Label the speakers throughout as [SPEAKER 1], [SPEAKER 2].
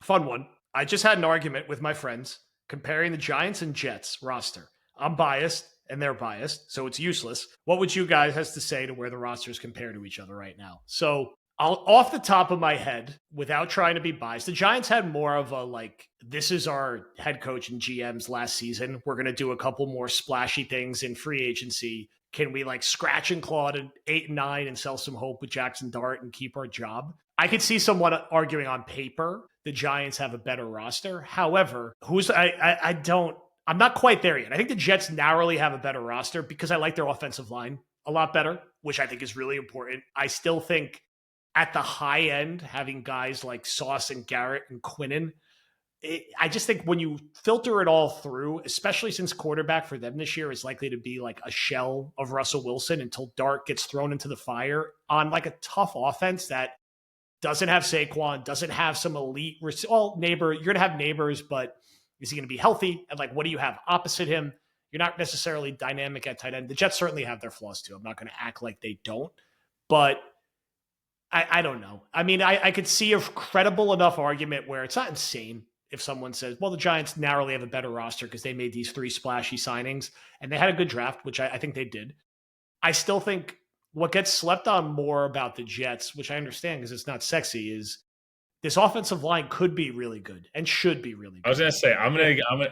[SPEAKER 1] fun one. I just had an argument with my friends comparing the Giants and Jets roster. I'm biased and they're biased, so it's useless. What would you guys has to say to where the rosters compare to each other right now? So I'll off the top of my head, without trying to be biased, the Giants had more of a like, this is our head coach and GM's last season. We're gonna do a couple more splashy things in free agency. Can we like scratch and claw to 8 and 9 and sell some hope with Jackson Dart and keep our job? I could see someone arguing on paper the Giants have a better roster. However, I don't I'm not quite there yet. I think the Jets narrowly have a better roster because I like their offensive line a lot better, which I think is really important. I still think at the high end, having guys like Sauce and Garrett and Quinnen, I just think when you filter it all through, especially since quarterback for them this year is likely to be like a shell of Russell Wilson until Dart gets thrown into the fire on like a tough offense that doesn't have Saquon, doesn't have some elite, neighbor. You're going to have neighbors, but is he going to be healthy? And like, what do you have opposite him? You're not necessarily dynamic at tight end. The Jets certainly have their flaws too. I'm not going to act like they don't, but I don't know. I mean, I could see a credible enough argument where it's not insane if someone says, well, the Giants narrowly have a better roster because they made these 3 splashy signings and they had a good draft, which I think they did. I still think what gets slept on more about the Jets, which I understand because it's not sexy, is this offensive line could be really good and should be really good.
[SPEAKER 2] I was going to say,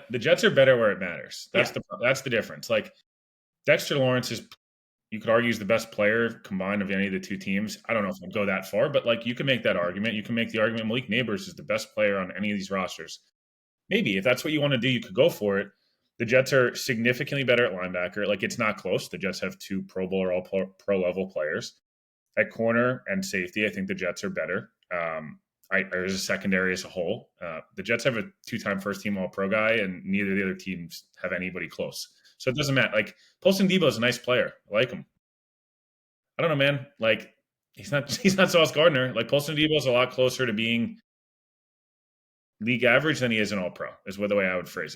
[SPEAKER 2] the Jets are better where it matters. That's the difference. Like Dexter Lawrence is, you could argue, is the best player combined of any of the two teams. I don't know if I'd go that far, but like you can make that argument. You can make the argument Malik Neighbors is the best player on any of these rosters. Maybe if that's what you want to do, you could go for it. The Jets are significantly better at linebacker. Like it's not close. The Jets have 2 Pro Bowl or all pro level players. At corner and safety, I think the Jets are better. There's a secondary as a whole. The Jets have a 2-time first-team All-Pro guy, and neither of the other teams have anybody close. So it doesn't matter. Like, Poston Debo is a nice player. I like him. I don't know, man. Like, he's not Sauce Gardner. Like, Poston Debo is a lot closer to being league average than he is an All-Pro, is the way I would phrase it.